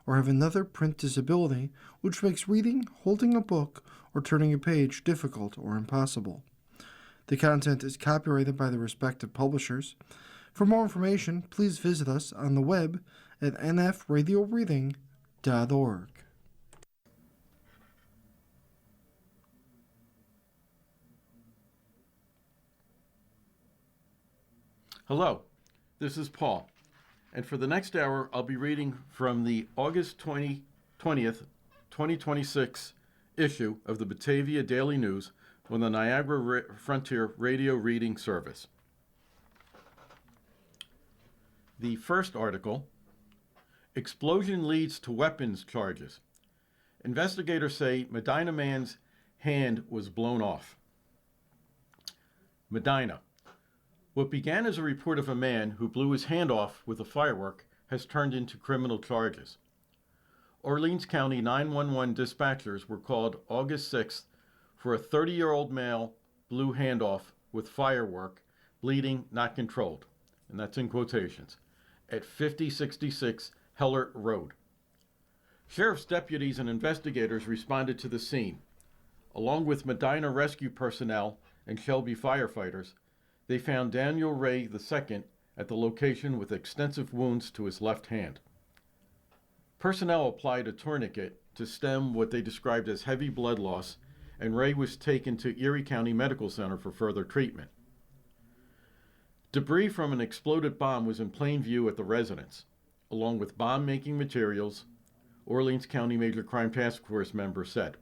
or have another print disability which makes reading, holding a book, or turning a page difficult or impossible. The content is copyrighted by the respective publishers. For more information, please visit us on the web at nfradioreading.org. Hello, this is Paul, and for the next hour I'll be reading from the August 20th, 2026 issue of the Batavia Daily News on the Niagara Frontier Radio Reading Service. The first article, Explosion Leads to Weapons Charges. Investigators say Medina man's hand was blown off. Medina. What began as a report of a man who blew his hand off with a firework has turned into criminal charges. Orleans County 911 dispatchers were called August 6th for a 30-year-old male blew hand off with firework, bleeding not controlled, and that's in quotations, at 5066 Hellert Road. Sheriff's deputies and investigators responded to the scene. Along with Medina rescue personnel and Shelby firefighters, they found Daniel Ray II at the location with extensive wounds to his left hand. Personnel applied a tourniquet to stem what they described as heavy blood loss, and Ray was taken to Erie County Medical Center for further treatment. Debris from an exploded bomb was in plain view at the residence, along with bomb-making materials, Orleans County Major Crime Task Force member said.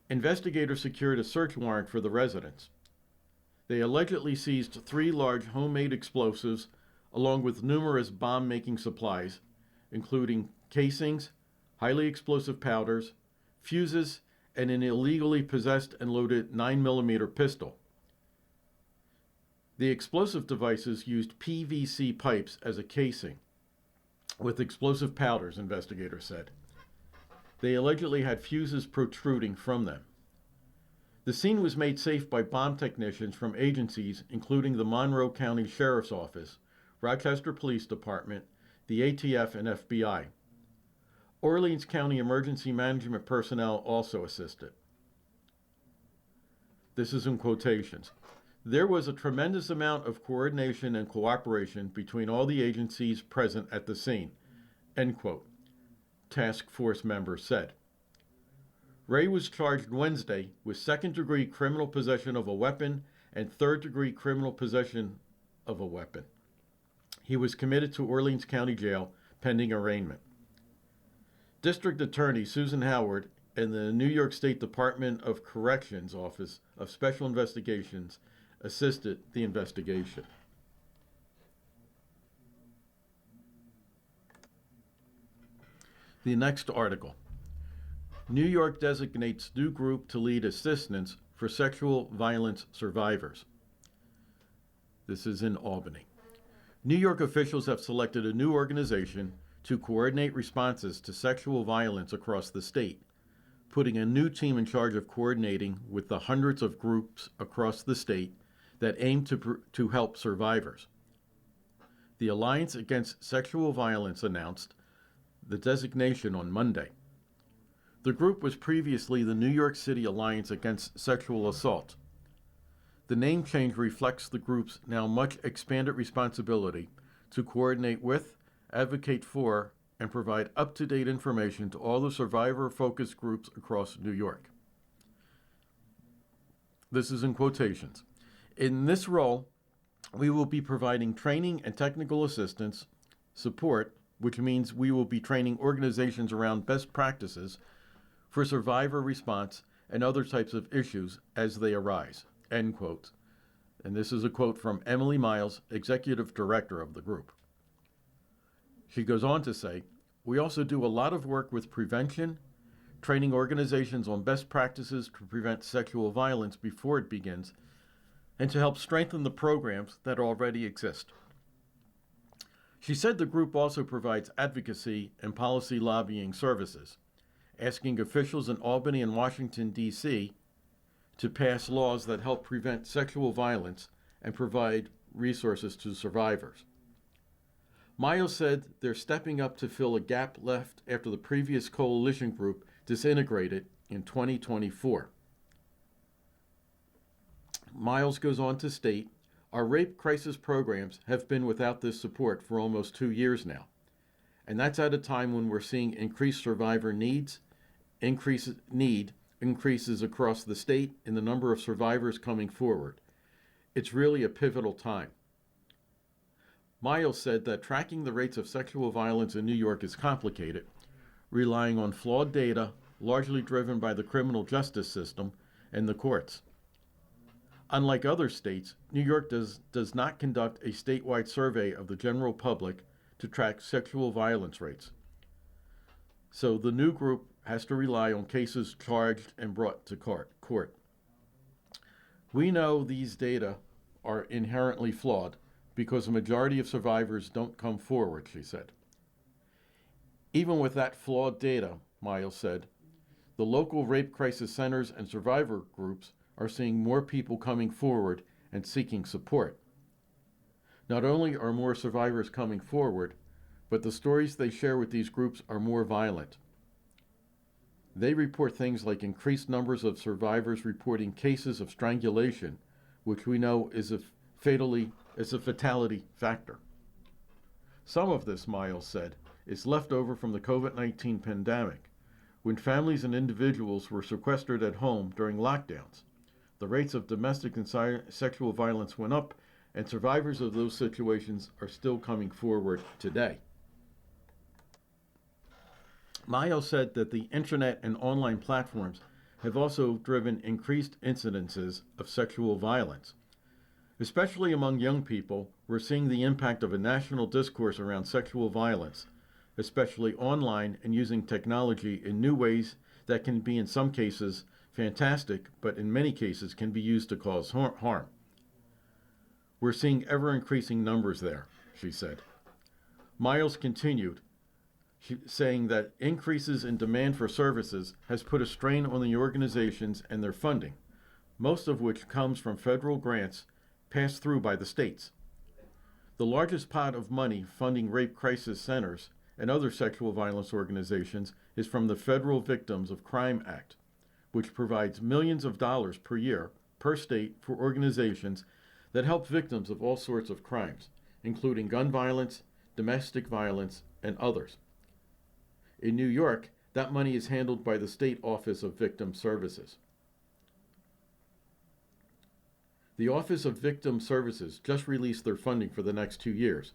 Investigators secured a search warrant for the residence. They allegedly seized 3 large homemade explosives, along with numerous bomb-making supplies, including casings, highly explosive powders, fuses, and an illegally possessed and loaded 9mm pistol. The explosive devices used PVC pipes as a casing, with explosive powders, investigators said. They allegedly had fuses protruding from them. The scene was made safe by bomb technicians from agencies including the Monroe County Sheriff's Office, Rochester Police Department, the ATF, and FBI. Orleans County Emergency Management personnel also assisted. This is in quotations. There was a tremendous amount of coordination and cooperation between all the agencies present at the scene, end quote, task force members said. Ray was charged Wednesday with second-degree criminal possession of a weapon and third-degree criminal possession of a weapon. He was committed to Orleans County Jail pending arraignment. District Attorney Susan Howard and the New York State Department of Corrections Office of Special Investigations assisted the investigation. The next article. New York designates new group to lead assistance for sexual violence survivors. This is in Albany. New York officials have selected a new organization to coordinate responses to sexual violence across the state, putting a new team in charge of coordinating with the hundreds of groups across the state that aim to help survivors. The Alliance Against Sexual Violence announced the designation on Monday. The group was previously the New York City Alliance Against Sexual Assault. The name change reflects the group's now much expanded responsibility to coordinate with, advocate for, and provide up-to-date information to all the survivor-focused groups across New York. This is in quotations. In this role, we will be providing training and technical assistance, support, which means we will be training organizations around best practices for survivor response and other types of issues as they arise, end quote. And this is a quote from Emily Miles, Executive Director of the group. She goes on to say, we also do a lot of work with prevention, training organizations on best practices to prevent sexual violence before it begins, and to help strengthen the programs that already exist. She said the group also provides advocacy and policy lobbying services, asking officials in Albany and Washington, D.C. to pass laws that help prevent sexual violence and provide resources to survivors. Miles said they're stepping up to fill a gap left after the previous coalition group disintegrated in 2024. Miles goes on to state, our rape crisis programs have been without this support for almost 2 years now. And that's at a time when we're seeing increased survivor increases across the state in the number of survivors coming forward. It's really a pivotal time. Miles said that tracking the rates of sexual violence in New York is complicated, relying on flawed data, largely driven by the criminal justice system and the courts. Unlike other states, New York does not conduct a statewide survey of the general public to track sexual violence rates. So the new group has to rely on cases charged and brought to court. We know these data are inherently flawed because a majority of survivors don't come forward, she said. Even with that flawed data, Miles said, the local rape crisis centers and survivor groups are seeing more people coming forward and seeking support. Not only are more survivors coming forward, but the stories they share with these groups are more violent. They report things like increased numbers of survivors reporting cases of strangulation, which we know is a fatality factor. Some of this, Miles said, is left over from the COVID-19 pandemic, when families and individuals were sequestered at home during lockdowns. The rates of domestic and sexual violence went up, and survivors of those situations are still coming forward today. Miles said that the internet and online platforms have also driven increased incidences of sexual violence. Especially among young people, we're seeing the impact of a national discourse around sexual violence, especially online and using technology in new ways that can be in some cases fantastic, but in many cases can be used to cause harm. We're seeing ever-increasing numbers there, she said. Miles continued, saying that increases in demand for services has put a strain on the organizations and their funding, most of which comes from federal grants passed through by the states. The largest pot of money funding rape crisis centers and other sexual violence organizations is from the Federal Victims of Crime Act, which provides millions of dollars per year per state for organizations that help victims of all sorts of crimes, including gun violence, domestic violence, and others. In New York, that money is handled by the State Office of Victim Services. The Office of Victim Services just released their funding for the next 2 years,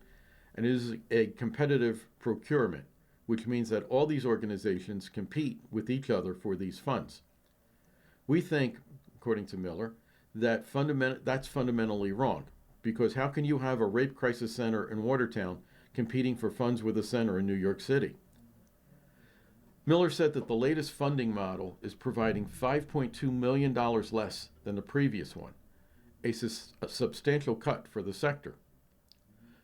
and it is a competitive procurement, which means that all these organizations compete with each other for these funds. We think, according to Miller, that that's fundamentally wrong, because how can you have a rape crisis center in Watertown competing for funds with a center in New York City? Miller said that the latest funding model is providing $5.2 million less than the previous one, a substantial cut for the sector.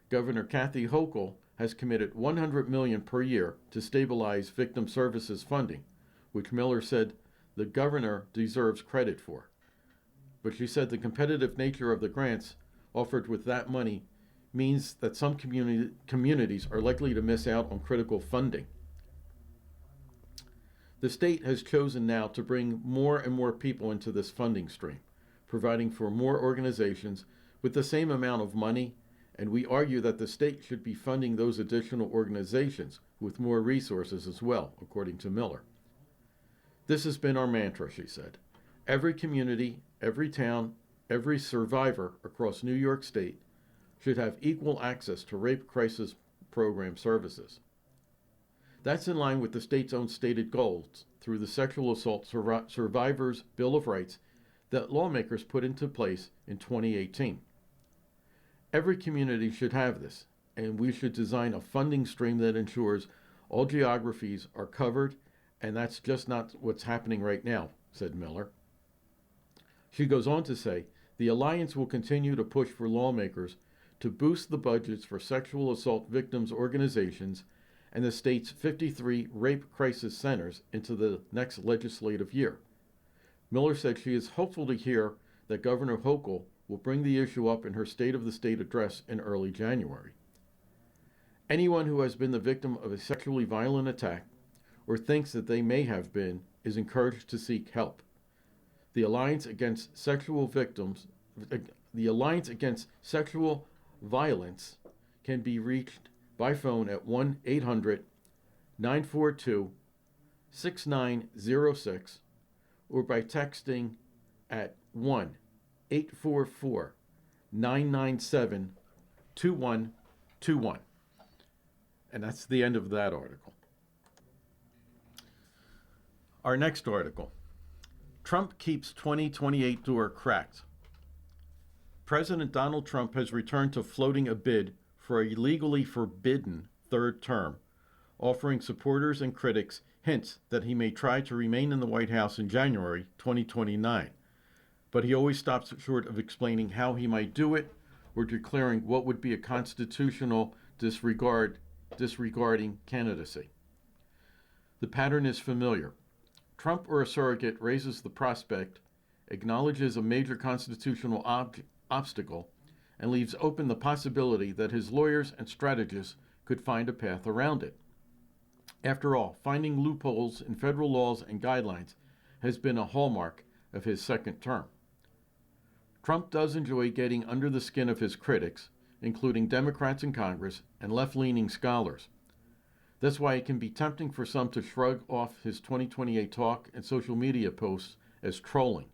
Governor Kathy Hochul has committed $100 million per year to stabilize victim services funding, which Miller said the governor deserves credit for. But she said the competitive nature of the grants offered with that money means that some communities are likely to miss out on critical funding. The state has chosen now to bring more and more people into this funding stream, providing for more organizations with the same amount of money, and we argue that the state should be funding those additional organizations with more resources as well, according to Miller. This has been our mantra, she said. Every community, every town, every survivor across New York State should have equal access to rape crisis program services. That's in line with the state's own stated goals through the Sexual Assault Survivors Bill of Rights that lawmakers put into place in 2018. Every community should have this, and we should design a funding stream that ensures all geographies are covered, and that's just not what's happening right now, said Miller. She goes on to say, the Alliance will continue to push for lawmakers to boost the budgets for sexual assault victims organizations and the state's 53 rape crisis centers into the next legislative year. Miller said she is hopeful to hear that Governor Hochul will bring the issue up in her State of the State address in early January. Anyone who has been the victim of a sexually violent attack or thinks that they may have been is encouraged to seek help. The Alliance Against Sexual Victims, the Alliance Against Sexual Violence can be reached by phone at 1-800-942-6906 or by texting at 1-844-997-2121. And that's the end of that article. Our next article. Trump keeps 2028 door cracked. President Donald Trump has returned to floating a bid for a legally forbidden third term, offering supporters and critics hints that he may try to remain in the White House in January 2029. But he always stops short of explaining how he might do it or declaring what would be a constitutional disregarding candidacy. The pattern is familiar. Trump or a surrogate raises the prospect, acknowledges a major constitutional obstacle, and leaves open the possibility that his lawyers and strategists could find a path around it. After all, finding loopholes in federal laws and guidelines has been a hallmark of his second term. Trump does enjoy getting under the skin of his critics, including Democrats in Congress and left-leaning scholars. That's why it can be tempting for some to shrug off his 2028 talk and social media posts as trolling.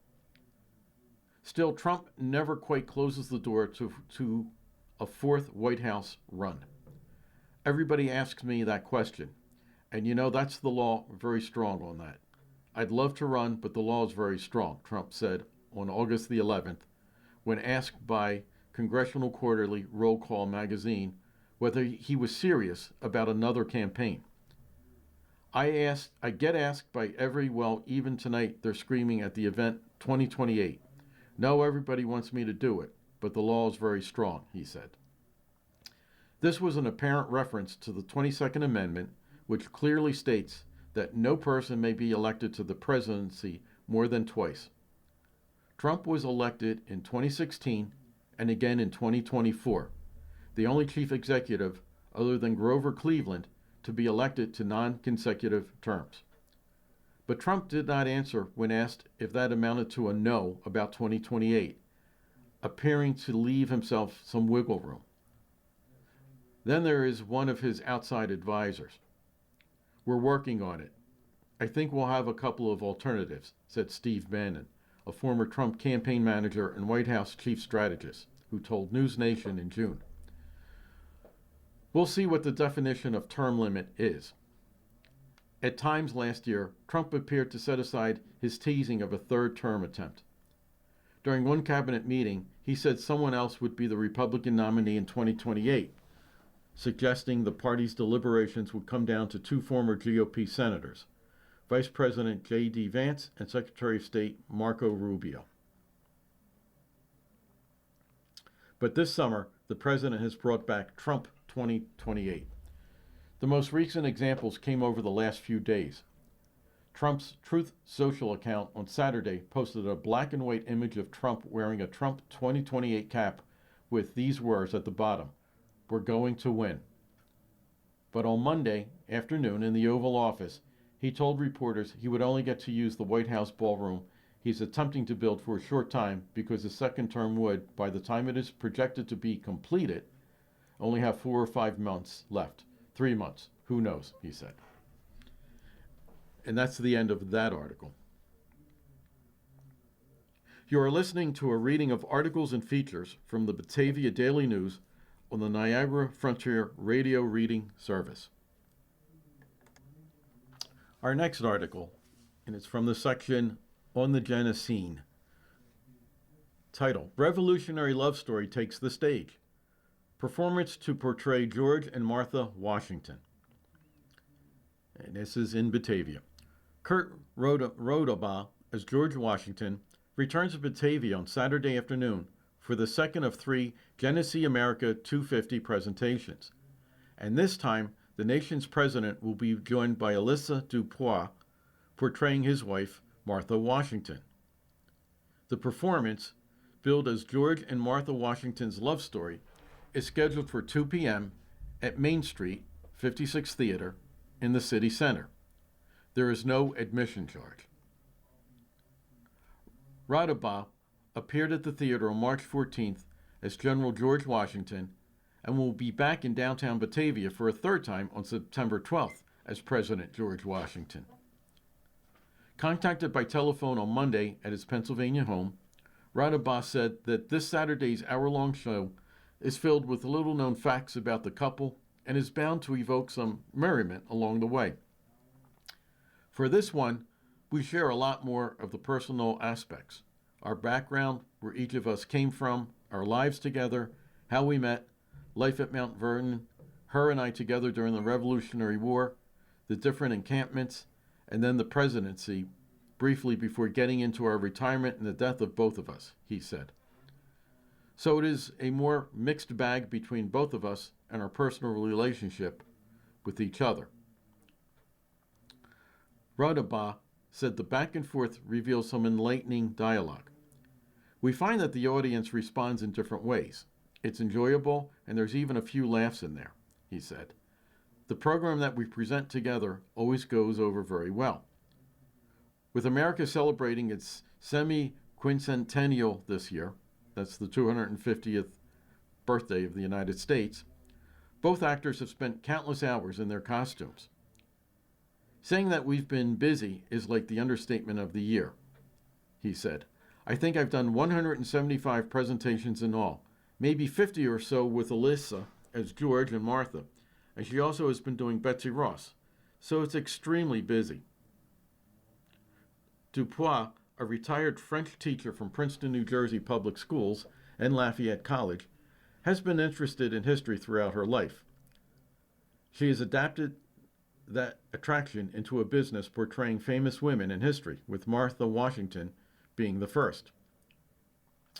Still, Trump never quite closes the door to a fourth White House run. Everybody asks me that question, and that's the law very strong on that. I'd love to run, but the law is very strong, Trump said on August the 11th, when asked by Congressional Quarterly Roll Call magazine whether he was serious about another campaign. I get asked by even tonight they're screaming at the event 2028. No, everybody wants me to do it, but the law is very strong, he said. This was an apparent reference to the 22nd Amendment, which clearly states that no person may be elected to the presidency more than twice. Trump was elected in 2016 and again in 2024. The only chief executive, other than Grover Cleveland, to be elected to non-consecutive terms. But Trump did not answer when asked if that amounted to a no about 2028, appearing to leave himself some wiggle room. Then there is one of his outside advisors. We're working on it. I think we'll have a couple of alternatives, said Steve Bannon, a former Trump campaign manager and White House chief strategist, who told News Nation in June. We'll see what the definition of term limit is. At times last year, Trump appeared to set aside his teasing of a third term attempt. During one cabinet meeting, he said someone else would be the Republican nominee in 2028, suggesting the party's deliberations would come down to two former GOP senators, Vice President J.D. Vance and Secretary of State Marco Rubio. But this summer, the president has brought back Trump 2028. The most recent examples came over the last few days. Trump's Truth Social account on Saturday posted a black and white image of Trump wearing a Trump 2028 cap with these words at the bottom, "We're going to win." But on Monday afternoon in the Oval Office, he told reporters he would only get to use the White House ballroom he's attempting to build for a short time because his second term would, by the time it is projected to be completed, only have 4 or 5 months left. 3 months. Who knows, he said. And that's the end of that article. You are listening to a reading of articles and features from the Batavia Daily News on the Niagara Frontier Radio Reading Service. Our next article, and it's from the section on the Genesene. Title: Revolutionary Love Story Takes the Stage. Performance to portray George and Martha Washington. And this is in Batavia. Kurt Rodabaugh as George Washington returns to Batavia on Saturday afternoon for the second of 3 Genesee America 250 presentations. And this time, the nation's president will be joined by Alyssa Dupois, portraying his wife, Martha Washington. The performance, billed as George and Martha Washington's love story, is scheduled for 2 p.m. at Main Street, 56 Theater, in the city center. There is no admission charge. Radaba appeared at the theater on March 14th as General George Washington and will be back in downtown Batavia for a third time on September 12th as President George Washington. Contacted by telephone on Monday at his Pennsylvania home, Radaba said that this Saturday's hour-long show is filled with little-known facts about the couple and is bound to evoke some merriment along the way. For this one, we share a lot more of the personal aspects, our background, where each of us came from, our lives together, how we met, life at Mount Vernon, her and I together during the Revolutionary War, the different encampments, and then the presidency, briefly before getting into our retirement and the death of both of us, he said. So it is a more mixed bag between both of us and our personal relationship with each other. Radaba said the back and forth reveals some enlightening dialogue. We find that the audience responds in different ways. It's enjoyable, and there's even a few laughs in there, he said. The program that we present together always goes over very well. With America celebrating its semi-quincentennial this year, that's the 250th birthday of the United States, both actors have spent countless hours in their costumes. Saying that we've been busy is like the understatement of the year, he said. I think I've done 175 presentations in all, maybe 50 or so with Alyssa as George and Martha, and she also has been doing Betsy Ross, so it's extremely busy. Dupois, a retired French teacher from Princeton, New Jersey public schools and Lafayette College, has been interested in history throughout her life. She has adapted that attraction into a business portraying famous women in history, with Martha Washington being the first.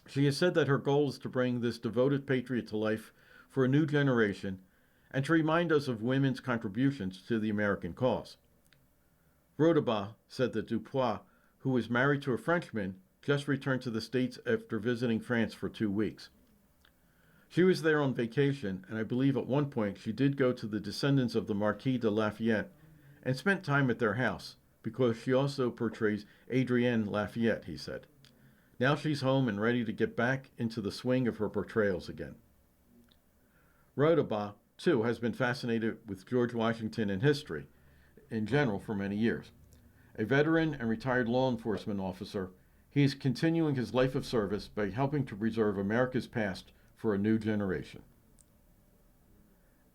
She has said that her goal is to bring this devoted patriot to life for a new generation and to remind us of women's contributions to the American cause. Rodaba said that Dupois, who was married to a Frenchman, just returned to the States after visiting France for 2 weeks. She was there on vacation, and I believe at one point she did go to the descendants of the Marquis de Lafayette and spent time at their house, because she also portrays Adrienne Lafayette, he said. Now she's home and ready to get back into the swing of her portrayals again. Rodaba, too, has been fascinated with George Washington and history in general for many years. A veteran and retired law enforcement officer, he is continuing his life of service by helping to preserve America's past for a new generation.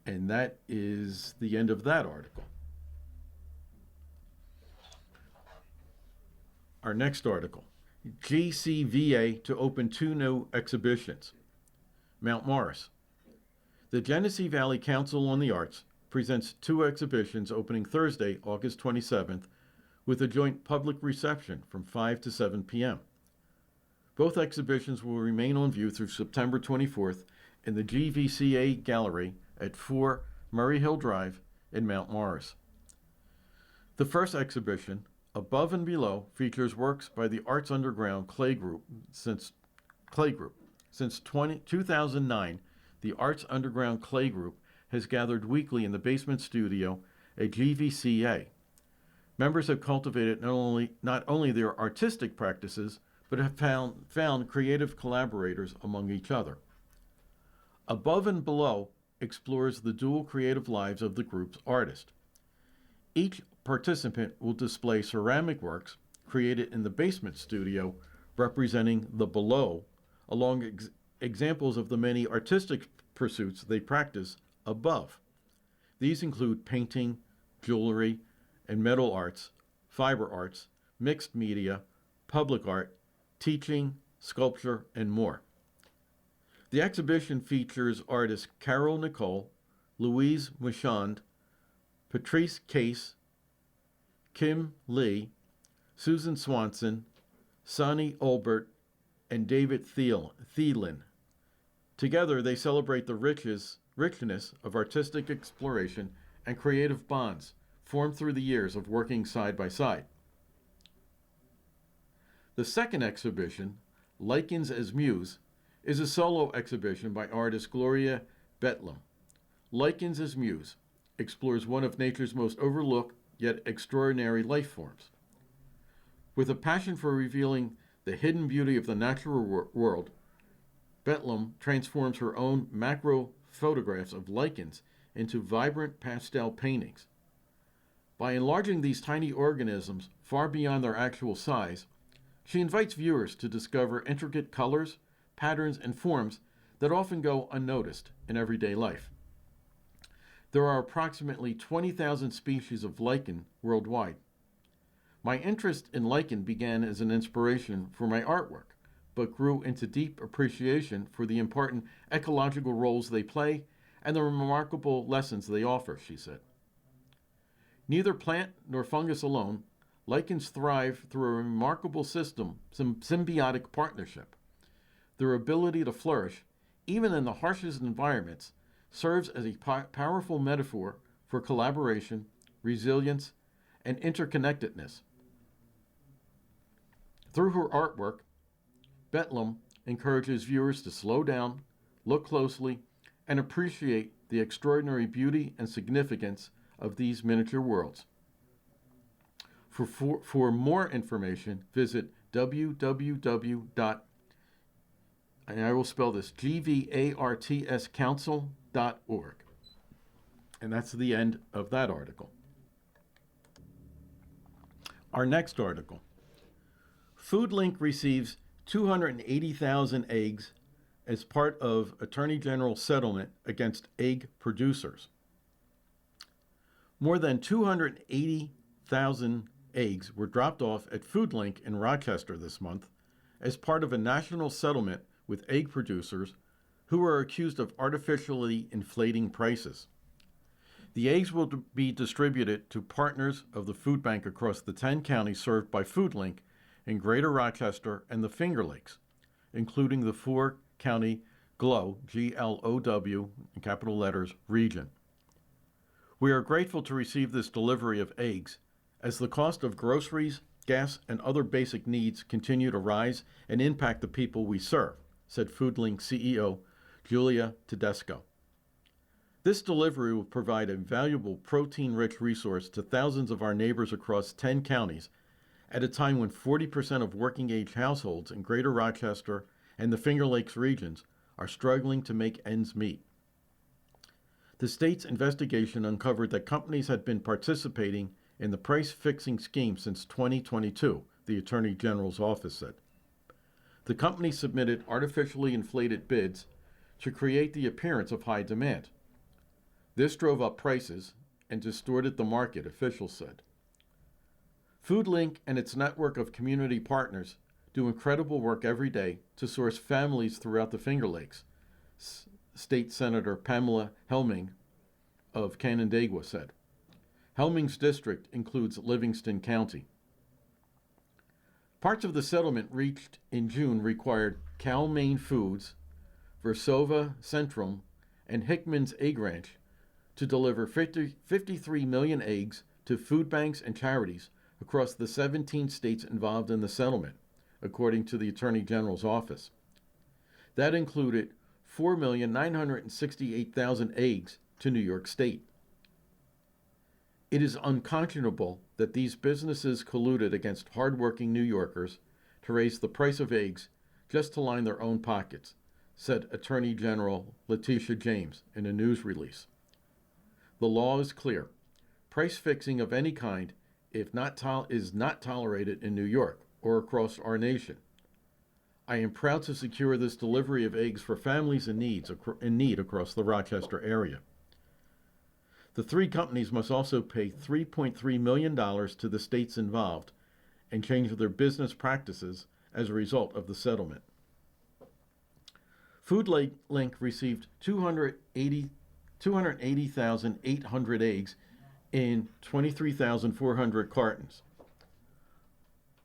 And that is the end of that article. Our next article, GCVA to open 2 new exhibitions. Mount Morris. The Genesee Valley Council on the Arts presents 2 exhibitions opening Thursday, August 27th, with a joint public reception from 5 to 7 p.m. Both exhibitions will remain on view through September 24th in the GVCA Gallery at 4 Murray Hill Drive in Mount Morris. The first exhibition, Above and Below, features works by the Arts Underground Clay Group. Since 2009, the Arts Underground Clay Group has gathered weekly in the basement studio at GVCA. Members have cultivated not only their artistic practices, but have found creative collaborators among each other. Above and Below explores the dual creative lives of the group's artists. Each participant will display ceramic works created in the basement studio representing the below, along examples of the many artistic pursuits they practice above. These include painting, jewelry, and metal arts, fiber arts, mixed media, public art, teaching, sculpture, and more. The exhibition features artists Carol Nicole, Louise Michand, Patrice Case, Kim Lee, Susan Swanson, Sonny Olbert, and David Thielen. Together, they celebrate the richness of artistic exploration and creative bonds formed through the years of working side by side. The second exhibition, Lichens as Muse, is a solo exhibition by artist Gloria Betlam. Lichens as Muse explores one of nature's most overlooked yet extraordinary life forms. With a passion for revealing the hidden beauty of the natural world, Bethlem transforms her own macro photographs of lichens into vibrant pastel paintings. By enlarging these tiny organisms far beyond their actual size, she invites viewers to discover intricate colors, patterns, and forms that often go unnoticed in everyday life. There are approximately 20,000 species of lichen worldwide. My interest in lichen began as an inspiration for my artwork, but grew into deep appreciation for the important ecological roles they play and the remarkable lessons they offer, she said. Neither plant nor fungus alone, lichens thrive through a remarkable system, some symbiotic partnership. Their ability to flourish, even in the harshest environments, serves as a powerful metaphor for collaboration, resilience, and interconnectedness. Through her artwork, Bethlem encourages viewers to slow down, look closely, and appreciate the extraordinary beauty and significance of these miniature worlds. For more information, visit www. And I will spell this, gvartscouncil.org. And that's the end of that article. Our next article. FoodLink receives 280,000 eggs as part of Attorney General settlement against egg producers. More than 280,000 eggs were dropped off at FoodLink in Rochester this month as part of a national settlement with egg producers who are accused of artificially inflating prices. The eggs will be distributed to partners of the food bank across the 10 counties served by FoodLink in Greater Rochester and the Finger Lakes, including the 4-county GLOW, G-L-O-W, in capital letters, region. We are grateful to receive this delivery of eggs as the cost of groceries, gas, and other basic needs continue to rise and impact the people we serve, said FoodLink CEO Julia Tedesco. This delivery will provide a valuable protein-rich resource to thousands of our neighbors across 10 counties at a time when 40% of working-age households in Greater Rochester and the Finger Lakes regions are struggling to make ends meet. The state's investigation uncovered that companies had been participating in the price-fixing scheme since 2022, the Attorney General's office said. The company submitted artificially inflated bids to create the appearance of high demand. This drove up prices and distorted the market, officials said. FoodLink and its network of community partners do incredible work every day to source families throughout the Finger Lakes, State Senator Pamela Helming of Canandaigua said. Helming's district includes Livingston County. Parts of the settlement reached in June required Cal-Maine Foods, Versova Centrum, and Hickman's Egg Ranch to deliver 53 million eggs to food banks and charities across the 17 states involved in the settlement, according to the Attorney General's office. That included 4,968,000 eggs to New York State. It is unconscionable that these businesses colluded against hardworking New Yorkers to raise the price of eggs just to line their own pockets, said Attorney General Letitia James in a news release. The law is clear. Price fixing of any kind is not tolerated in New York or across our nation. I am proud to secure this delivery of eggs for families in need across the Rochester area. The three companies must also pay $3.3 million to the states involved and change their business practices as a result of the settlement. FoodLink received 280,800 eggs in 23,400 cartons.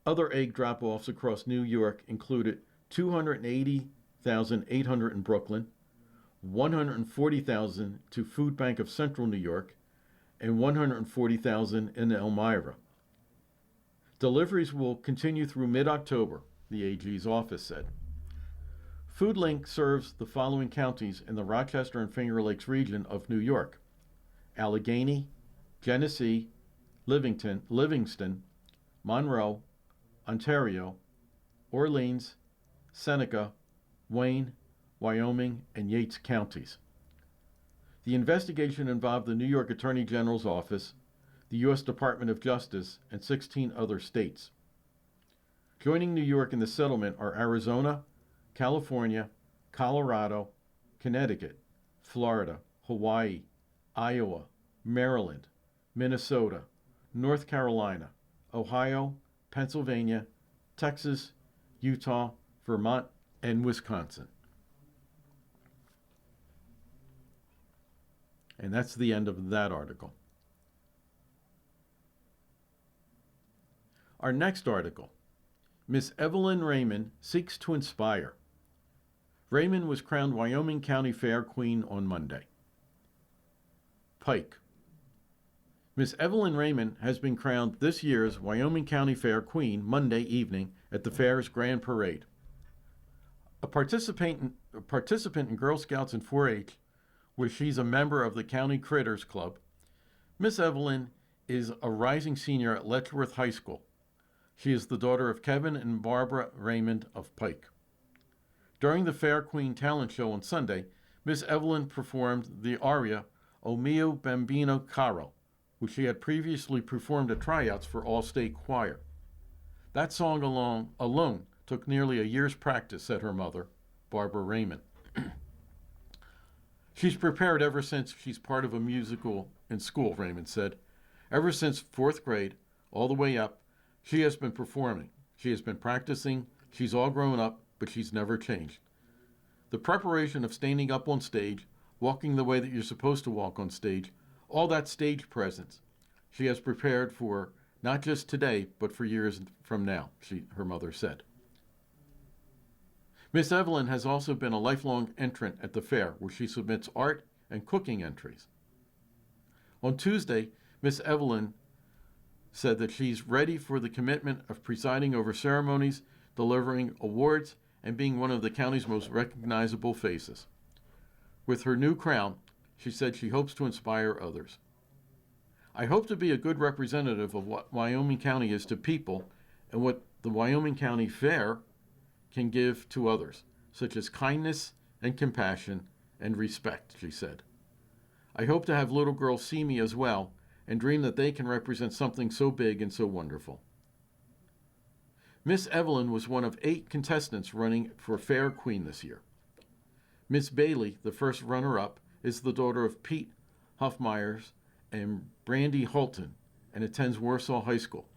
Other egg drop-offs across New York included 280,800 in Brooklyn, 140,000 to Food Bank of Central New York, and 140,000 in Elmira. Deliveries will continue through mid-October, the AG's office said. FoodLink serves the following counties in the Rochester and Finger Lakes region of New York: Allegheny, Genesee, Livingston, Monroe, Ontario, Orleans, Seneca, Wayne, Wyoming, and Yates counties. The investigation involved the New York Attorney General's office, the U.S. Department of Justice, and 16 other states. Joining New York in the settlement are Arizona, California, Colorado, Connecticut, Florida, Hawaii, Iowa, Maryland, Minnesota, North Carolina, Ohio, Pennsylvania, Texas, Utah, Vermont, and Wisconsin. And that's the end of that article. Our next article: Miss Evelyn Raymond seeks to inspire. Raymond was crowned Wyoming County Fair Queen on Monday. Pike. Miss Evelyn Raymond has been crowned this year's Wyoming County Fair Queen Monday evening at the fair's Grand Parade. A participant in Girl Scouts and 4-H, where she's a member of the County Critters Club, Miss Evelyn is a rising senior at Letchworth High School. She is the daughter of Kevin and Barbara Raymond of Pike. During the Fair Queen Talent Show on Sunday, Miss Evelyn performed the aria O Mio Bambino Caro, which she had previously performed at tryouts for All-State Choir. That song alone took nearly a year's practice, said her mother, Barbara Raymond. She's prepared ever since she's part of a musical in school, Raymond said. Ever since 4th grade, all the way up, she has been performing. She has been practicing. She's all grown up, but she's never changed. The preparation of standing up on stage, walking the way that you're supposed to walk on stage, all that stage presence, she has prepared for not just today, but for years from now, her mother said. Miss Evelyn has also been a lifelong entrant at the fair, where she submits art and cooking entries. On Tuesday, Miss Evelyn said that she's ready for the commitment of presiding over ceremonies, delivering awards, and being one of the county's most recognizable faces. With her new crown, she said she hopes to inspire others. I hope to be a good representative of what Wyoming County is to people and what the Wyoming County Fair can give to others, such as kindness and compassion and respect, she said. I hope to have little girls see me as well and dream that they can represent something so big and so wonderful. Miss Evelyn was one of 8 contestants running for Fair Queen this year. Miss Bailey, the first runner-up, is the daughter of Pete Huffmeyers and Brandy Holton and attends Warsaw High School.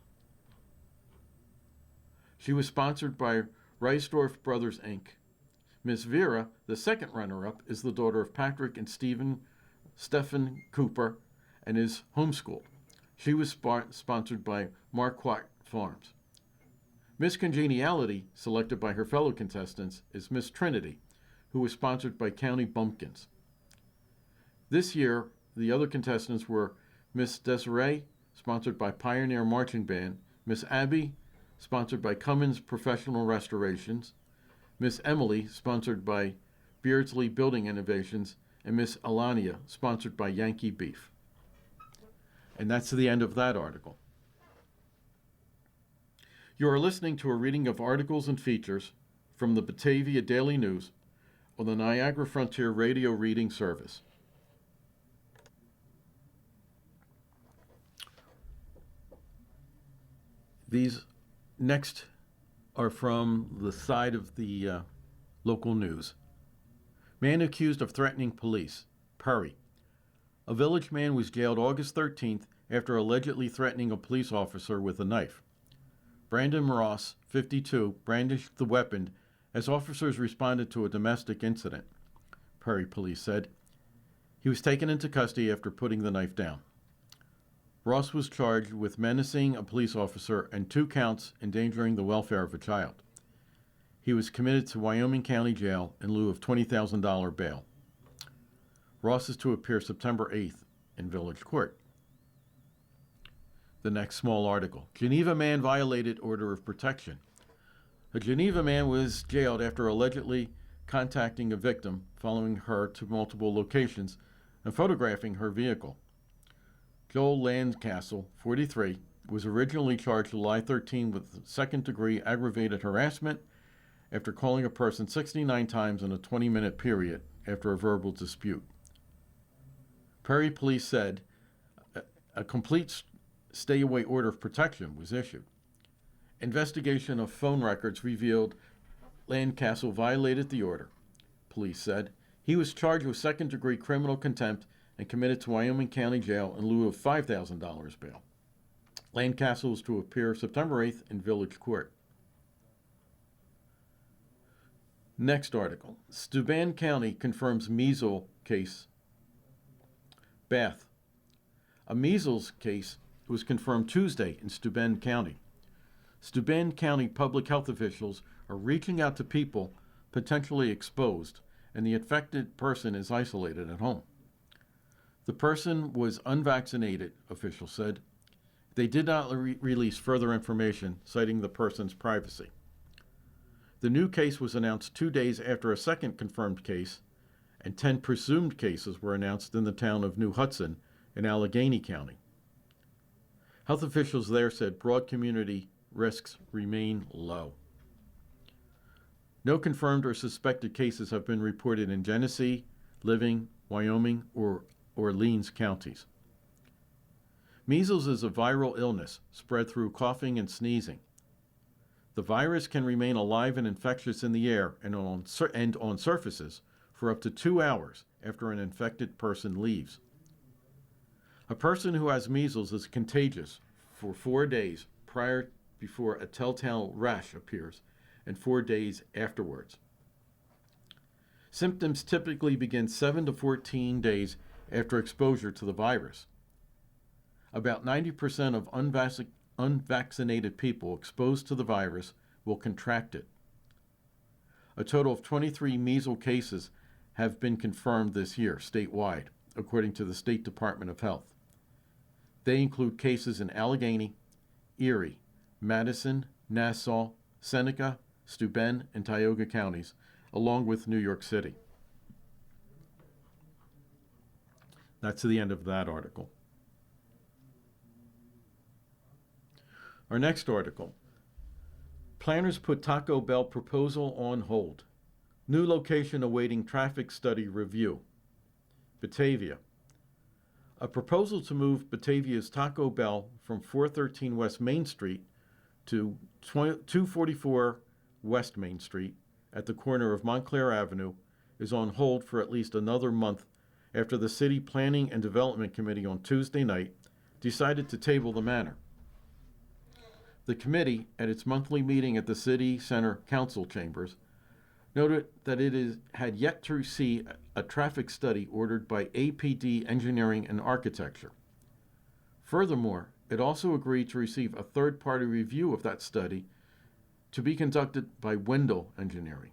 She was sponsored by Reisdorf Brothers, Inc. Miss Vera, the second runner-up, is the daughter of Patrick and Stephen Cooper and is homeschooled. She was sponsored by Marquardt Farms. Miss Congeniality, selected by her fellow contestants, is Miss Trinity, who was sponsored by County Bumpkins. This year, the other contestants were Miss Desiree, sponsored by Pioneer Marching Band, Miss Abby, sponsored by Cummins Professional Restorations, Miss Emily, sponsored by Beardsley Building Innovations, and Miss Alania, sponsored by Yankee Beef. And that's the end of that article. You are listening to a reading of articles and features from the Batavia Daily News on the Niagara Frontier Radio Reading Service. These next are from the side of the local news. Man accused of threatening police, Perry. A village man was jailed August 13th after allegedly threatening a police officer with a knife. Brandon Ross, 52, brandished the weapon as officers responded to a domestic incident, Perry police said. He was taken into custody after putting the knife down. Ross was charged with menacing a police officer and 2 counts endangering the welfare of a child. He was committed to Wyoming County Jail in lieu of $20,000 bail. Ross is to appear September 8th in Village Court. The next small article. Geneva man violated order of protection. A Geneva man was jailed after allegedly contacting a victim, following her to multiple locations, and photographing her vehicle. Joel Landcastle, 43, was originally charged July 13 with second-degree aggravated harassment after calling a person 69 times in a 20-minute period after a verbal dispute. Perry police said a complete stay-away order of protection was issued. Investigation of phone records revealed Landcastle violated the order, police said. He was charged with second-degree criminal contempt and committed to Wyoming County Jail in lieu of $5,000 bail. Landcastle is to appear September 8th in Village Court. Next article. Steuben County confirms measles case. Bath. A measles case was confirmed Tuesday in Steuben County. Steuben County public health officials are reaching out to people potentially exposed, and the infected person is isolated at home. The person was unvaccinated, officials said. They did not release further information, citing the person's privacy. The new case was announced 2 days after a second confirmed case, and 10 presumed cases were announced in the town of New Hudson in Allegheny County. Health officials there said broad community risks remain low. No confirmed or suspected cases have been reported in Genesee, Living, Wyoming, or Orleans counties. Measles is a viral illness spread through coughing and sneezing. The virus can remain alive and infectious in the air and on surfaces for up to 2 hours after an infected person leaves. A person who has measles is contagious for 4 days before a telltale rash appears and 4 days afterwards. Symptoms typically begin 7 to 14 days after exposure to the virus. About 90% of unvaccinated people exposed to the virus will contract it. A total of 23 measles cases have been confirmed this year statewide, according to the State Department of Health. They include cases in Allegheny, Erie, Madison, Nassau, Seneca, Steuben, and Tioga counties, along with New York City. That's the end of that article. Our next article. Planners put Taco Bell proposal on hold. New location awaiting traffic study review. Batavia. A proposal to move Batavia's Taco Bell from 413 West Main Street to 244 West Main Street at the corner of Montclair Avenue is on hold for at least another month after the City Planning and Development Committee on Tuesday night decided to table the matter. The committee, at its monthly meeting at the City Center Council Chambers, noted that it had yet to see a traffic study ordered by APD Engineering and Architecture. Furthermore, it also agreed to receive a third-party review of that study to be conducted by Wendell Engineering.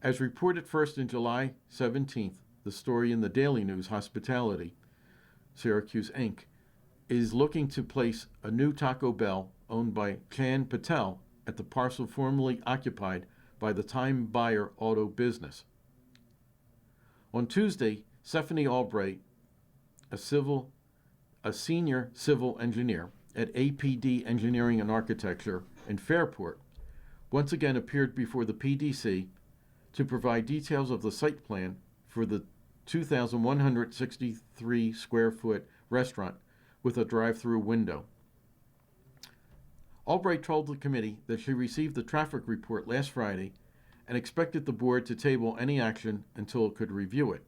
As reported first in July 17th, the story in the Daily News Hospitality, Syracuse Inc., is looking to place a new Taco Bell owned by Chan Patel at the parcel formerly occupied by the time buyer auto business. On Tuesday, Stephanie Albright, a senior civil engineer at APD Engineering and Architecture in Fairport, once again appeared before the PDC to provide details of the site plan for the 2,163 square foot restaurant with a drive-through window. Albright told the committee that she received the traffic report last Friday and expected the board to table any action until it could review it.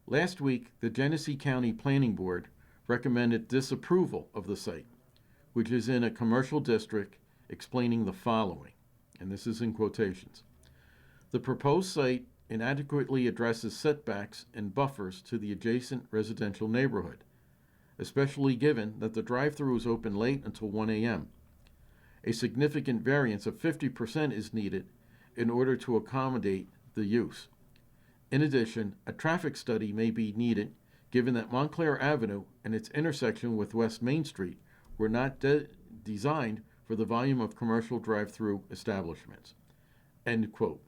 Last week, the Genesee County Planning Board recommended disapproval of the site, which is in a commercial district, explaining the following, and this is in quotations. The proposed site inadequately addresses setbacks and buffers to the adjacent residential neighborhood, especially given that the drive-through is open late until 1 a.m. A significant variance of 50% is needed in order to accommodate the use. In addition, a traffic study may be needed given that Montclair Avenue and its intersection with West Main Street were not designed for the volume of commercial drive-through establishments. End quote.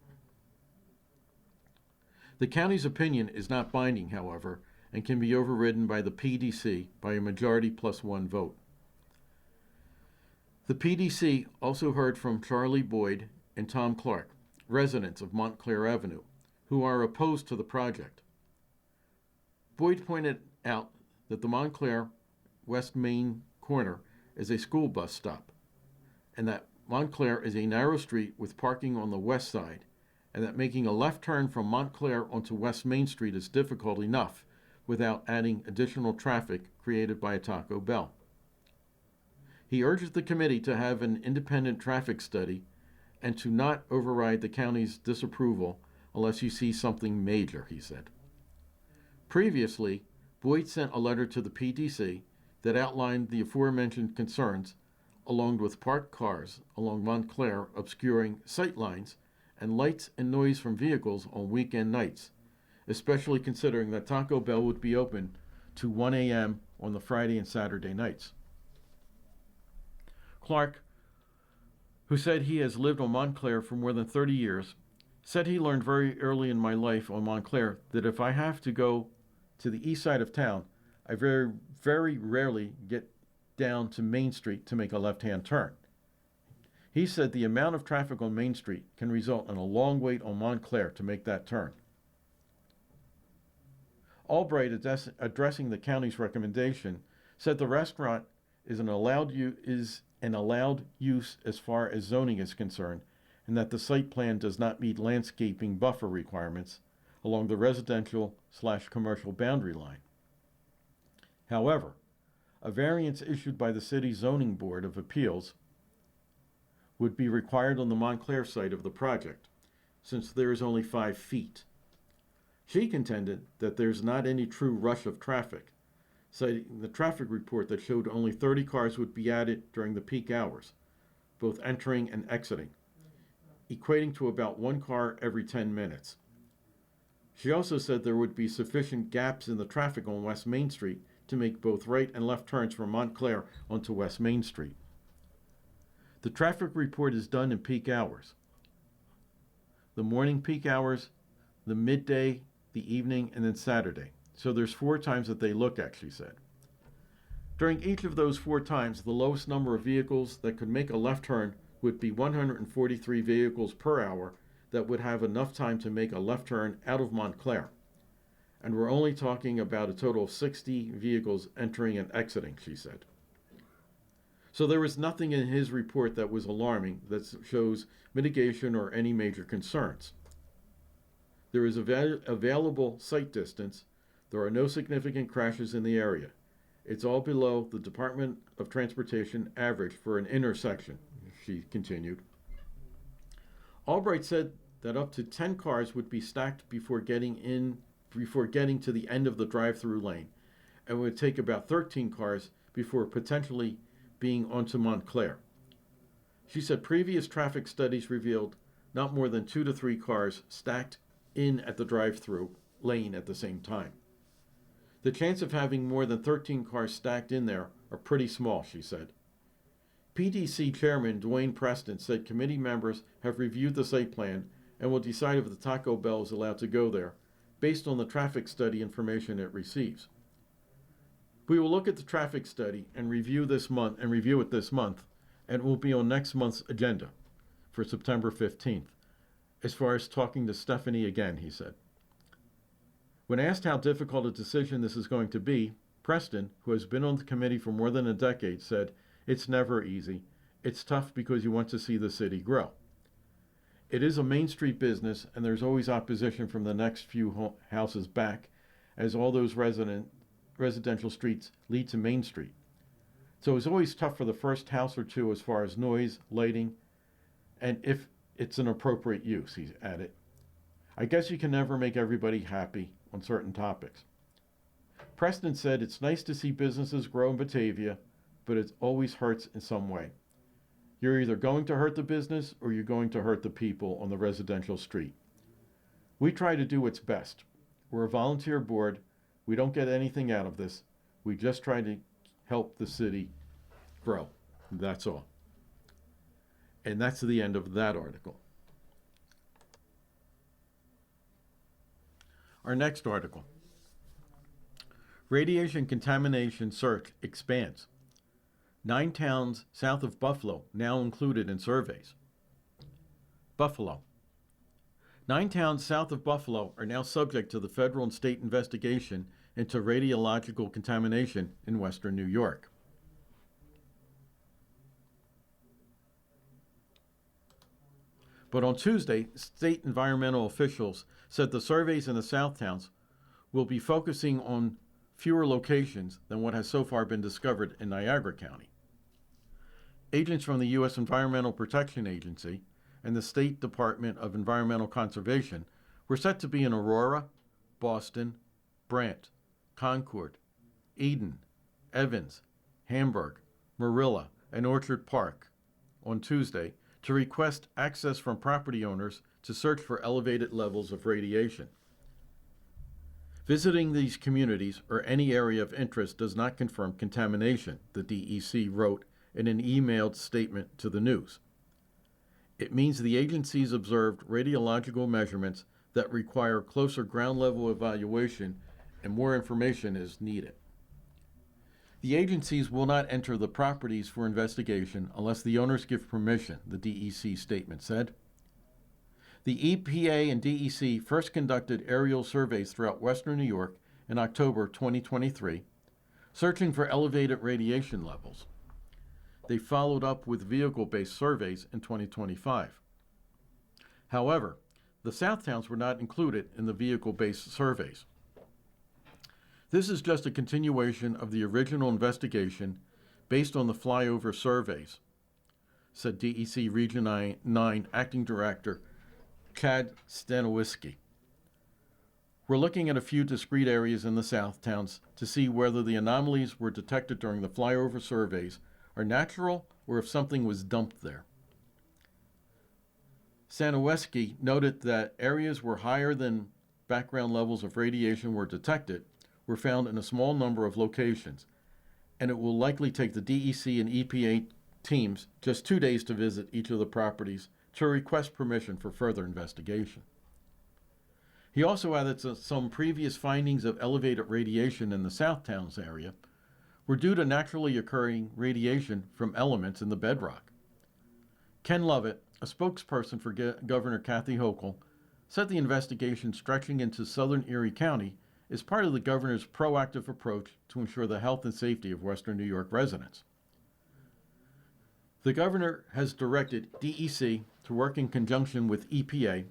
The county's opinion is not binding, however, and can be overridden by the PDC by a majority plus one vote. The PDC also heard from Charlie Boyd and Tom Clark, residents of Montclair Avenue, who are opposed to the project. Boyd pointed out that the Montclair West Main corner is a school bus stop, and that Montclair is a narrow street with parking on the west side, and that making a left turn from Montclair onto West Main Street is difficult enough without adding additional traffic created by a Taco Bell. He urges the committee to have an independent traffic study and to not override the county's disapproval unless you see something major, he said. Previously, Boyd sent a letter to the PDC that outlined the aforementioned concerns, along with parked cars along Montclair obscuring sight lines and lights and noise from vehicles on weekend nights, especially considering that Taco Bell would be open to 1 a.m. on the Friday and Saturday nights. Clark, who said he has lived on Montclair for more than 30 years, said he learned very early in my life on Montclair that if I have to go to the east side of town, I very rarely get down to Main Street to make a left-hand turn. He said the amount of traffic on Main Street can result in a long wait on Montclair to make that turn. Albright, addressing the county's recommendation, said the restaurant is an allowed use as far as zoning is concerned, and that the site plan does not meet landscaping buffer requirements along the residential/commercial boundary line. However, a variance issued by the City Zoning Board of Appeals would be required on the Montclair site of the project, since there is only 5 feet. She contended that there's not any true rush of traffic, citing the traffic report that showed only 30 cars would be added during the peak hours, both entering and exiting, equating to about 1 car every 10 minutes. She also said there would be sufficient gaps in the traffic on West Main Street to make both right and left turns from Montclair onto West Main Street. The traffic report is done in peak hours. The morning peak hours, the midday, the evening, and then Saturday. So there's 4 times that they look at, she said. During each of those 4 times, the lowest number of vehicles that could make a left turn would be 143 vehicles per hour that would have enough time to make a left turn out of Montclair. And we're only talking about a total of 60 vehicles entering and exiting, she said. So there was nothing in his report that was alarming that shows mitigation or any major concerns. There is available sight distance. There are no significant crashes in the area. It's all below the Department of Transportation average for an intersection, she continued. Albright said that up to 10 cars would be stacked before getting to the end of the drive-through lane, and would take about 13 cars before potentially being onto Montclair. She said previous traffic studies revealed not more than 2 to 3 cars stacked in at the drive-through lane at the same time. The chance of having more than 13 cars stacked in there are pretty small, she said. PDC Chairman Dwayne Preston said committee members have reviewed the site plan and will decide if the Taco Bell is allowed to go there based on the traffic study information it receives. We will look at the traffic study and review it this month, and it will be on next month's agenda for September 15th. As far as talking to Stephanie again, he said. When asked how difficult a decision this is going to be, Preston, who has been on the committee for more than a decade, said, "It's never easy. It's tough because you want to see the city grow. It is a Main Street business, and there's always opposition from the next few houses back, as all those residential streets lead to Main Street. So it's always tough for the first house or two as far as noise, lighting, and if it's an appropriate use," he added. "I guess you can never make everybody happy on certain topics." Preston said it's nice to see businesses grow in Batavia, but it always hurts in some way. You're either going to hurt the business or you're going to hurt the people on the residential street. We try to do what's best. We're a volunteer board. We don't get anything out of this. We just try to help the city grow. That's all. And that's the end of that article. Our next article. Radiation contamination search expands. 9 towns south of Buffalo now included in surveys. Buffalo. 9 towns south of Buffalo are now subject to the federal and state investigation into radiological contamination in western New York. But on Tuesday, state environmental officials said the surveys in the South towns will be focusing on fewer locations than what has so far been discovered in Niagara County. Agents from the U.S. Environmental Protection Agency and the State Department of Environmental Conservation were set to be in Aurora, Boston, Brant, Concord, Eden, Evans, Hamburg, Marilla, and Orchard Park on Tuesday to request access from property owners to search for elevated levels of radiation. Visiting these communities or any area of interest does not confirm contamination, the DEC wrote in an emailed statement to the news. It means the agencies observed radiological measurements that require closer ground level evaluation and more information is needed. The agencies will not enter the properties for investigation unless the owners give permission, the DEC statement said. The EPA and DEC first conducted aerial surveys throughout western New York in October 2023, searching for elevated radiation levels. They followed up with vehicle-based surveys in 2025. However, the South towns were not included in the vehicle-based surveys. This is just a continuation of the original investigation based on the flyover surveys, said DEC Region 9 Acting Director Chad Stanowiski. We're looking at a few discrete areas in the South towns to see whether the anomalies were detected during the flyover surveys are natural or if something was dumped there. Stanowiski noted that areas where higher than background levels of radiation were detected were found in a small number of locations, and it will likely take the DEC and EPA teams just 2 days to visit each of the properties to request permission for further investigation. He also added that some previous findings of elevated radiation in the South Towns area were due to naturally occurring radiation from elements in the bedrock. Ken Lovett, a spokesperson for Governor Kathy Hochul, said the investigation stretching into southern Erie County is part of the governor's proactive approach to ensure the health and safety of western New York residents. The governor has directed DEC to work in conjunction with EPA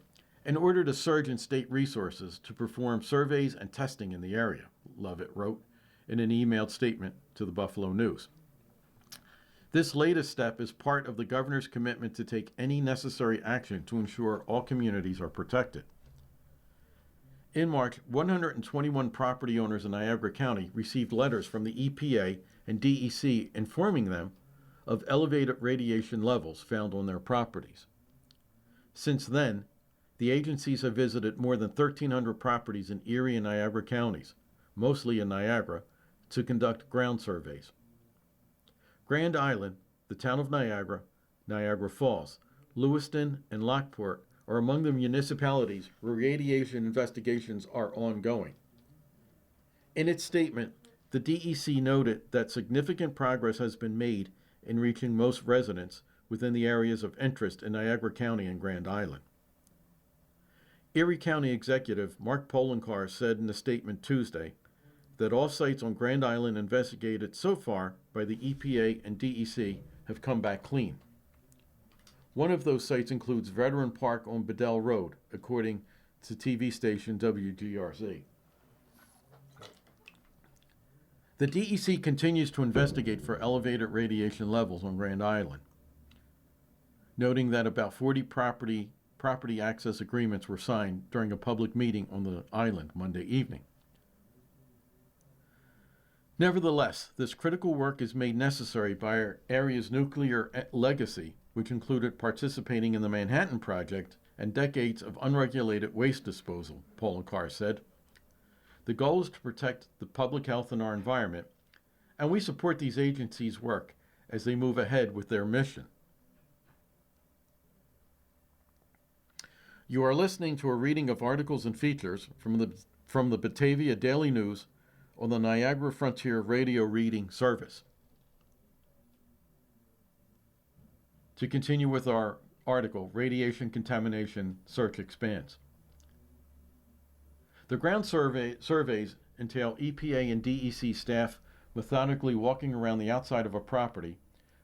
in order to surge in state resources to perform surveys and testing in the area, Lovett wrote in an emailed statement to the Buffalo News. This latest step is part of the governor's commitment to take any necessary action to ensure all communities are protected. In March, 121 property owners in Niagara County received letters from the EPA and DEC informing them of elevated radiation levels found on their properties. Since then, the agencies have visited more than 1,300 properties in Erie and Niagara counties, mostly in Niagara, to conduct ground surveys. Grand Island, the town of Niagara, Niagara Falls, Lewiston, and Lockport are among the municipalities where radiation investigations are ongoing. In its statement, the DEC noted that significant progress has been made in reaching most residents within the areas of interest in Niagara County and Grand Island. Erie County Executive Mark Poloncarz said in a statement Tuesday that all sites on Grand Island investigated so far by the EPA and DEC have come back clean. One of those sites includes Veteran Park on Bedell Road, according to TV station WGRZ. The DEC continues to investigate for elevated radiation levels on Grand Island, noting that about 40 property access agreements were signed during a public meeting on the island Monday evening. Nevertheless, this critical work is made necessary by our area's nuclear legacy, which included participating in the Manhattan Project and decades of unregulated waste disposal, Poloncarz said. The goal is to protect the public health and our environment, and we support these agencies' work as they move ahead with their mission. You are listening to a reading of articles and features from the from the Batavia Daily News on the Niagara Frontier Radio Reading Service. To continue with our article, Radiation Contamination Search Expands. The ground surveys entail EPA and DEC staff methodically walking around the outside of a property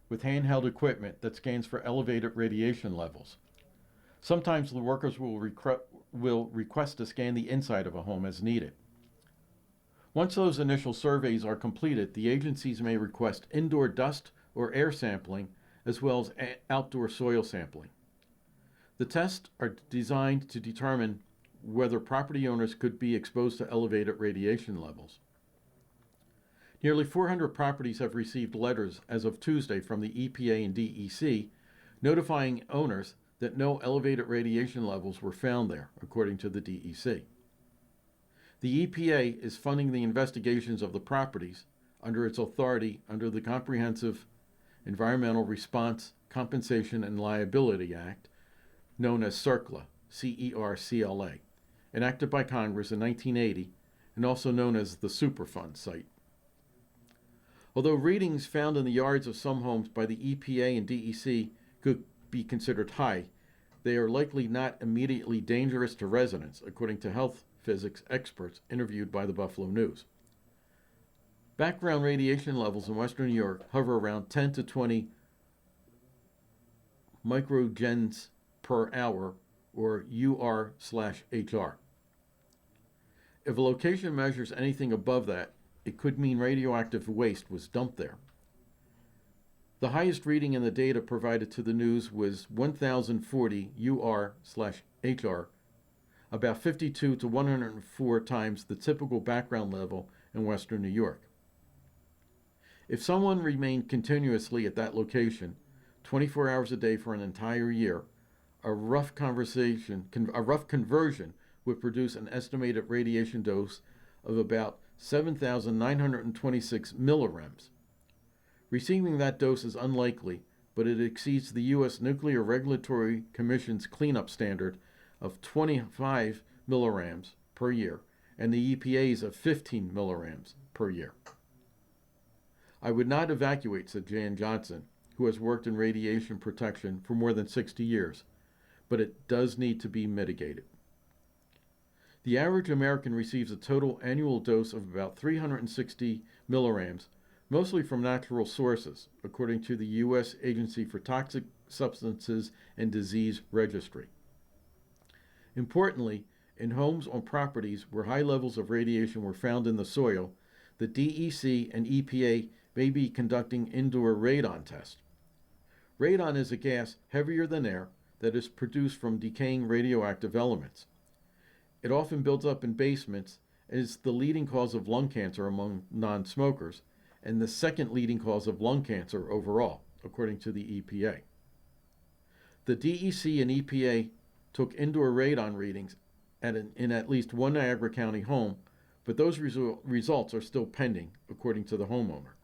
with handheld equipment that scans for elevated radiation levels. Sometimes the workers will request to scan the inside of a home as needed. Once those initial surveys are completed, the agencies may request indoor dust or air sampling as well as outdoor soil sampling. The tests are designed to determine whether property owners could be exposed to elevated radiation levels. Nearly 400 properties have received letters as of Tuesday from the EPA and DEC notifying owners that no elevated radiation levels were found there, according to the DEC. The EPA is funding the investigations of the properties under its authority under the Comprehensive Environmental Response, Compensation, and Liability Act, known as CERCLA, C-E-R-C-L-A, enacted by Congress in 1980 and also known as the Superfund site. Although readings found in the yards of some homes by the EPA and DEC could be considered high, they are likely not immediately dangerous to residents, according to health physics experts interviewed by the Buffalo News. Background radiation levels in western New York hover around 10 to 20 microgens per hour, or UR/HR. If a location measures anything above that, it could mean radioactive waste was dumped there. The highest reading in the data provided to the news was 1,040 UR/HR, about 52 to 104 times the typical background level in western New York. If someone remained continuously at that location 24 hours a day for an entire year, a rough conversion would produce an estimated radiation dose of about 7,926 millirems. Receiving that dose is unlikely, but it exceeds the U.S. Nuclear Regulatory Commission's cleanup standard of 25 millirems per year and the EPA's of 15 millirems per year. I would not evacuate, said Jan Johnson, who has worked in radiation protection for more than 60 years, but it does need to be mitigated. The average American receives a total annual dose of about 360 millirems, mostly from natural sources, according to the U.S. Agency for Toxic Substances and Disease Registry. Importantly, in homes on properties where high levels of radiation were found in the soil, the DEC and EPA may be conducting indoor radon tests. Radon is a gas heavier than air that is produced from decaying radioactive elements. It often builds up in basements and is the leading cause of lung cancer among non-smokers and the second leading cause of lung cancer overall, according to the EPA. The DEC and EPA took indoor radon readings in at least one Niagara County home, but those results are still pending, according to the homeowner.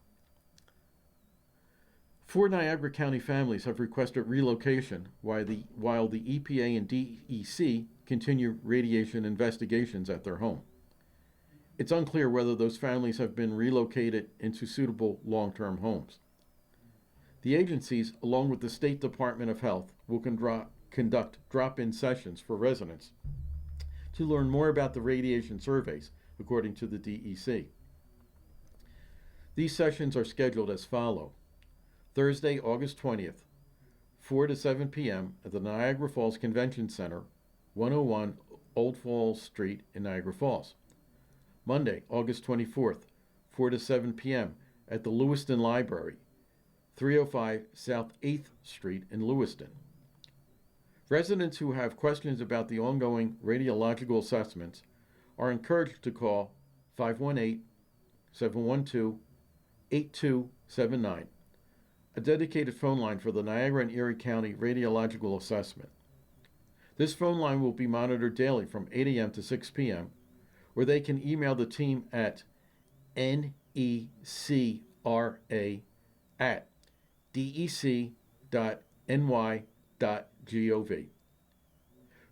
4 Niagara County families have requested relocation while the EPA and DEC continue radiation investigations at their home. It's unclear whether those families have been relocated into suitable long-term homes. The agencies, along with the State Department of Health, will conduct drop-in sessions for residents to learn more about the radiation surveys, according to the DEC. These sessions are scheduled as follows. Thursday, August 20th, 4 to 7 p.m. at the Niagara Falls Convention Center, 101 Old Falls Street in Niagara Falls. Monday, August 24th, 4 to 7 p.m. at the Lewiston Library, 305 South 8th Street in Lewiston. Residents who have questions about the ongoing radiological assessments are encouraged to call 518-712-8279, a dedicated phone line for the Niagara and Erie County Radiological Assessment. This phone line will be monitored daily from 8 a.m. to 6 p.m., or they can email the team at necra@dec.ny.gov.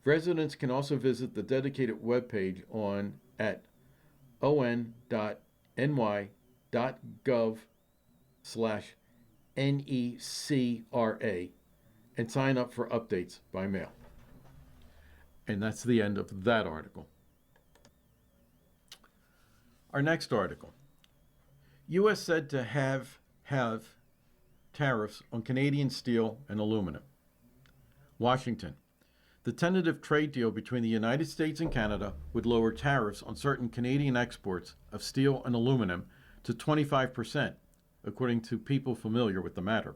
Residents can also visit the dedicated webpage on at on.ny.gov/NECRA and sign up for updates by mail. And that's the end of that article. Our next article. U.S. said to have tariffs on Canadian steel and aluminum. Washington. The tentative trade deal between the United States and Canada would lower tariffs on certain Canadian exports of steel and aluminum to 25%, according to people familiar with the matter.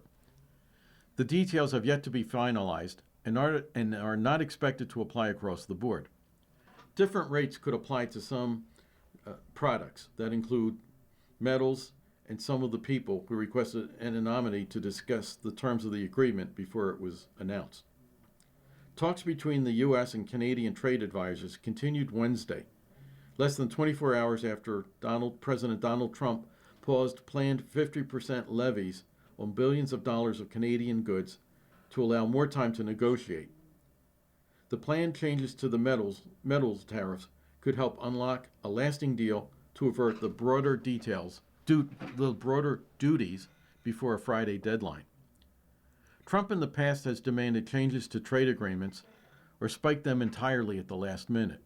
The details have yet to be finalized and are not expected to apply across the board. Different rates could apply to some products that include metals, and some of the people who requested anonymity to discuss the terms of the agreement before it was announced. Talks between the U.S. and Canadian trade advisors continued Wednesday, less than 24 hours after President Donald Trump paused planned 50% levies on billions of dollars of Canadian goods to allow more time to negotiate. The planned changes to the metals tariffs could help unlock a lasting deal to avert the broader duties before a Friday deadline. Trump in the past has demanded changes to trade agreements or spiked them entirely at the last minute.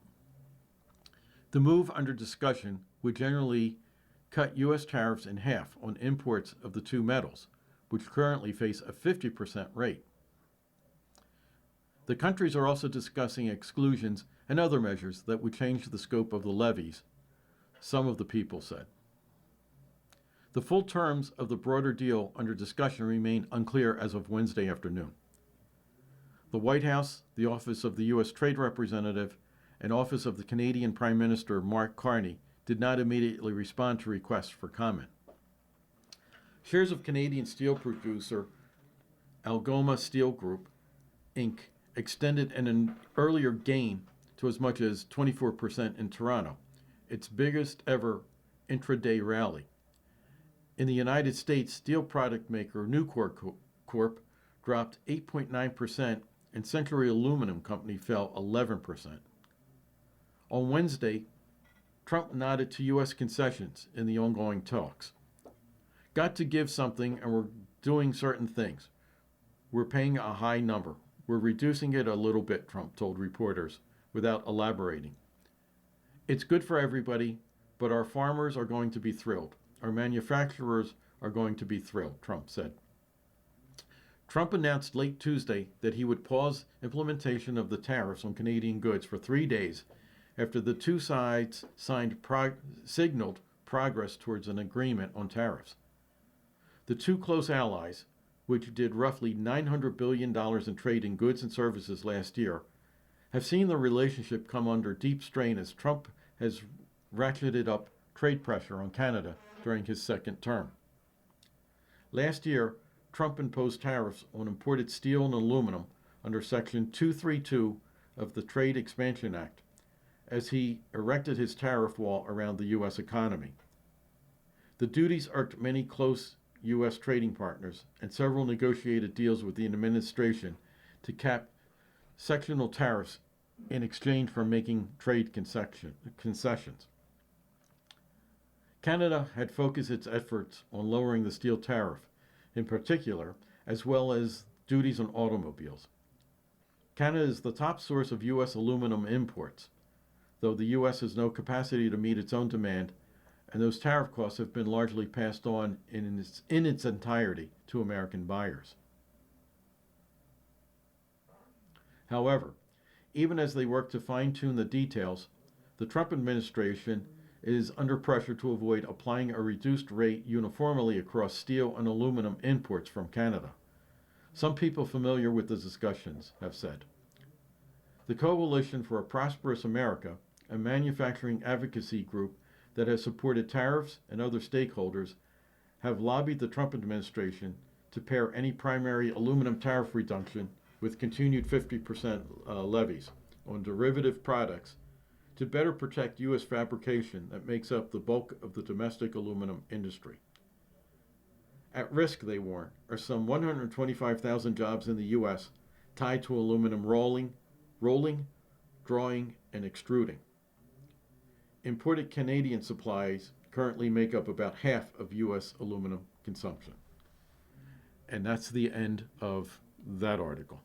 The move under discussion would generally cut U.S. tariffs in half on imports of the two metals, which currently face a 50% rate. The countries are also discussing exclusions and other measures that would change the scope of the levies, some of the people said. The full terms of the broader deal under discussion remain unclear as of Wednesday afternoon. The White House, the Office of the U.S. Trade Representative, and Office of the Canadian Prime Minister Mark Carney did not immediately respond to requests for comment. Shares of Canadian steel producer Algoma Steel Group, Inc. extended an earlier gain to as much as 24% in Toronto, its biggest ever intraday rally. In the United States, steel product maker Nucor Corp dropped 8.9% and Century Aluminum Company fell 11%. On Wednesday, Trump nodded to U.S. concessions in the ongoing talks. Got to give something, and we're doing certain things. We're paying a high number. We're reducing it a little bit, Trump told reporters, without elaborating. It's good for everybody, but our farmers are going to be thrilled. Our manufacturers are going to be thrilled, Trump said. Trump announced late Tuesday that he would pause implementation of the tariffs on Canadian goods for 3 days after the two sides signaled progress towards an agreement on tariffs. The two close allies, which did roughly $900 billion in trade in goods and services last year, have seen the relationship come under deep strain as Trump has ratcheted up trade pressure on Canada during his second term. Last year, Trump imposed tariffs on imported steel and aluminum under Section 232 of the Trade Expansion Act, as he erected his tariff wall around the U.S. economy. The duties irked many close U.S. trading partners, and several negotiated deals with the administration to cap sectional tariffs in exchange for making trade concessions. Canada had focused its efforts on lowering the steel tariff, in particular, as well as duties on automobiles. Canada is the top source of U.S. aluminum imports, though the U.S. has no capacity to meet its own demand, and those tariff costs have been largely passed on in its entirety to American buyers. However, even as they work to fine-tune the details, the Trump administration is under pressure to avoid applying a reduced rate uniformly across steel and aluminum imports from Canada. Some people familiar with the discussions have said. The Coalition for a Prosperous America, a manufacturing advocacy group that has supported tariffs and other stakeholders, have lobbied the Trump administration to pair any primary aluminum tariff reduction with continued 50% levies on derivative products to better protect U.S. fabrication that makes up the bulk of the domestic aluminum industry. At risk, they warn, are some 125,000 jobs in the U.S. tied to aluminum rolling, drawing, and extruding. Imported Canadian supplies currently make up about half of U.S. aluminum consumption. And that's the end of that article.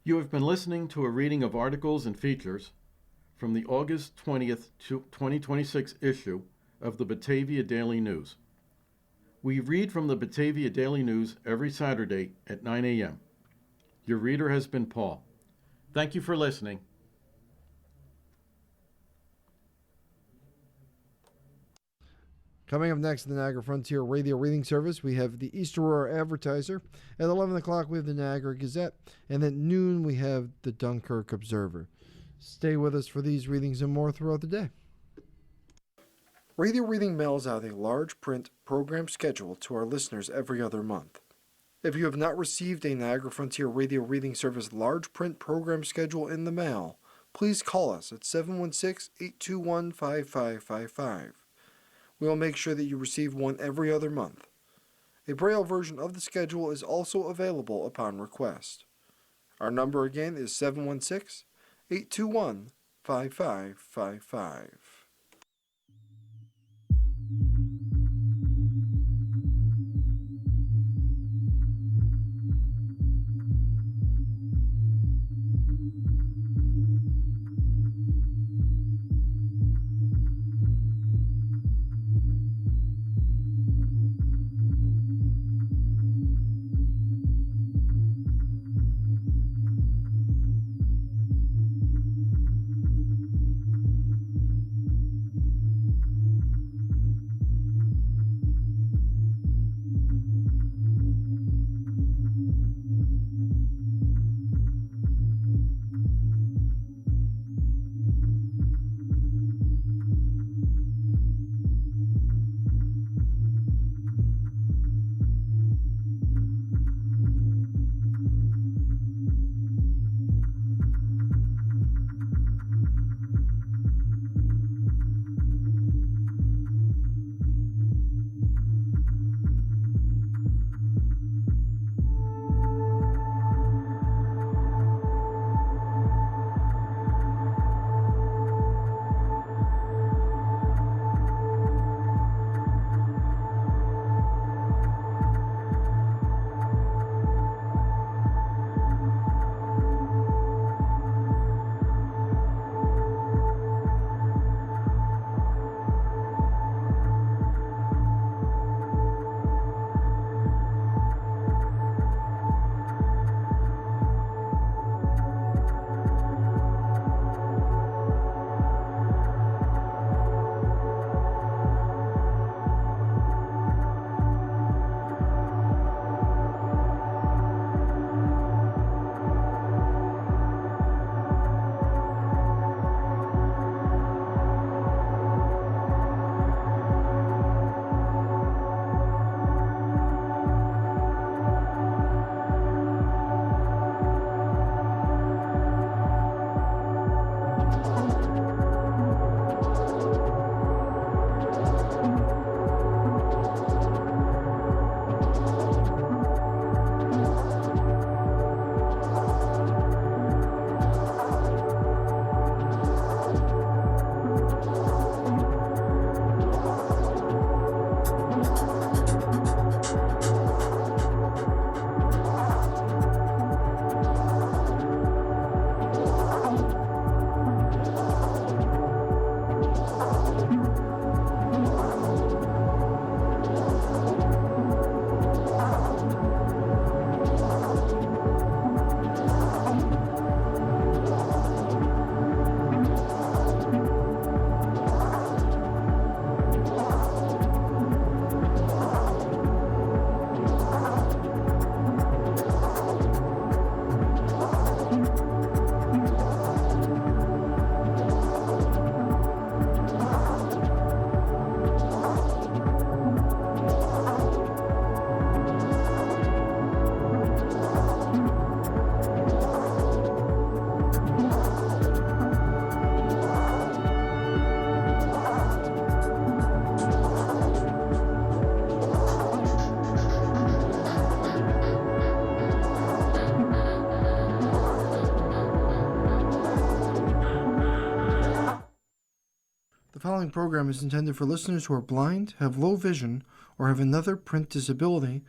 You have been listening to a reading of articles and features from the August 20th, 2026 issue of the Batavia Daily News. We read from the Batavia Daily News every Saturday at 9 a.m. Your reader has been Paul. Thank you for listening. Coming up next in the Niagara Frontier Radio Reading Service, we have the East Aurora Advertiser. At 11 o'clock, we have the Niagara Gazette. And at noon, we have the Dunkirk Observer. Stay with us for these readings and more throughout the day. Radio Reading mails out a large print program schedule to our listeners every other month. If you have not received a Niagara Frontier Radio Reading Service large print program schedule in the mail, please call us at 716-821-5555. We will make sure that you receive one every other month. A Braille version of the schedule is also available upon request. Our number again is 716-821-5555. following program is intended for listeners who are blind, have low vision, or have another print disability,